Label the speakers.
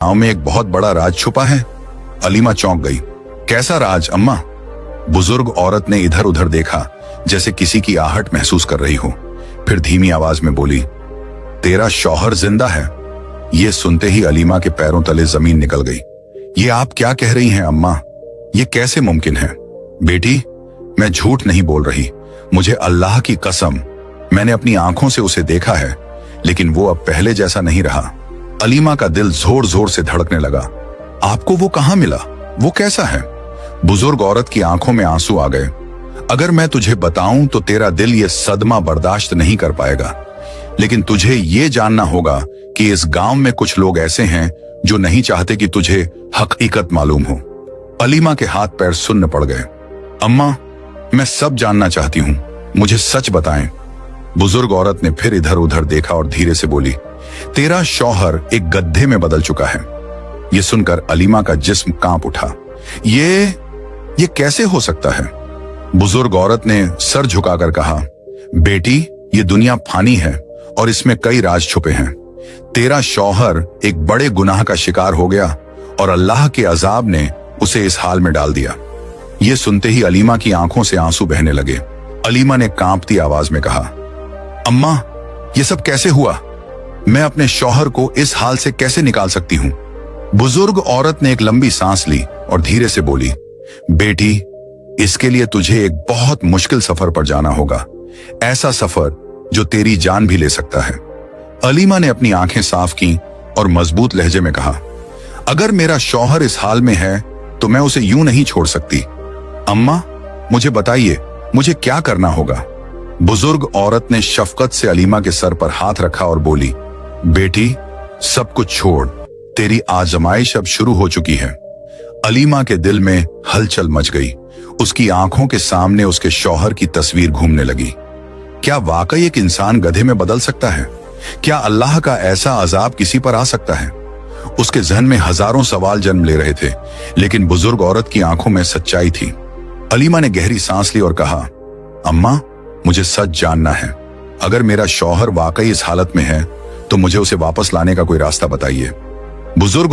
Speaker 1: गांव में एक बहुत बड़ा राज छुपा है। अलीमा चौंक गई। कैसा राज अम्मा? बुजुर्ग औरत ने इधर उधर देखा जैसे किसी की आहट महसूस कर रही हो, फिर धीमी आवाज में बोली, तेरा शौहर जिंदा है। ये सुनते ही अलीमा के पैरों तले जमीन निकल गई। ये आप क्या कह रही हैं अम्मा? ये कैसे मुमकिन है? बेटी, मैं झूठ नहीं बोल रही, मुझे अल्लाह की कसम, मैंने अपनी आंखों से उसे देखा है, लेकिन वो अब पहले जैसा नहीं रहा। अलीमा का दिल जोर जोर से धड़कने लगा। आपको वो कहां मिला? वो कैसा है? बुजुर्ग औरत की आंखों में आंसू आ गए। अगर मैं तुझे बताऊं तो तेरा दिल ये सदमा बर्दाश्त नहीं कर पाएगा, लेकिन तुझे ये जानना होगा कि इस गांव में कुछ लोग ऐसे हैं जो नहीं चाहते कि तुझे हकीकत मालूम हो। अलीमा के हाथ पैर सुन्न पड़ गए। अम्मा, मैं सब जानना चाहती हूं, मुझे सच बताएं। बुजुर्ग औरत ने फिर इधर उधर देखा और धीरे से बोली, तेरा शौहर एक गड्ढे में बदल चुका है। यह सुनकर अलीमा का जिस्म कांप उठा। ये कैसे हो सकता है? बुजुर्ग औरत ने सर झुकाकर कहा, बेटी, ये दुनिया फानी है और इसमें कई राज छुपे हैं। तेरा शौहर एक बड़े गुनाह का शिकार हो गया और अल्लाह के अजाब ने उसे इस हाल में डाल दिया। यह सुनते ही अलीमा की आंखों से आंसू बहने लगे। अलीमा ने कांपती आवाज में कहा, अम्मा, ये सब कैसे हुआ? मैं अपने शौहर को इस हाल से कैसे निकाल सकती हूं? बुजुर्ग औरत ने एक लंबी सांस ली और धीरे से बोली, बेटी, इसके लिए तुझे एक बहुत मुश्किल सफर पर जाना होगा, ऐसा सफर जो तेरी जान भी ले सकता है। अलीमा ने अपनी आंखें साफ की और मजबूत लहजे में कहा, अगर मेरा शौहर इस हाल में है तो मैं उसे यूं नहीं छोड़ सकती। अम्मा, मुझे बताइए, मुझे क्या करना होगा? बुजुर्ग औरत ने शफकत से अलीमा के सर पर हाथ रखा और बोली, बेटी, सब कुछ छोड़, तेरी आजमाइश अब शुरू हो चुकी है। अलीमा के दिल में हलचल मच गई। उसकी आंखों के सामने उसके शौहर की तस्वीर घूमने लगी। क्या वाकई एक इंसान गधे में बदल सकता है? क्या अल्लाह का ऐसा अजाब किसी पर आ सकता है? उसके जहन में हजारों सवाल जन्म ले रहे थे, लेकिन बुजुर्ग औरत की आंखों में सच्चाई थी। अलीमा ने गहरी सांस ली और कहा, अम्मा, मुझे सच जानना है। अगर मेरा शौहर वाकई इस हालत में है तो मुझे उसे वापस लाने का कोई रास्ता बताइए। बुजुर्ग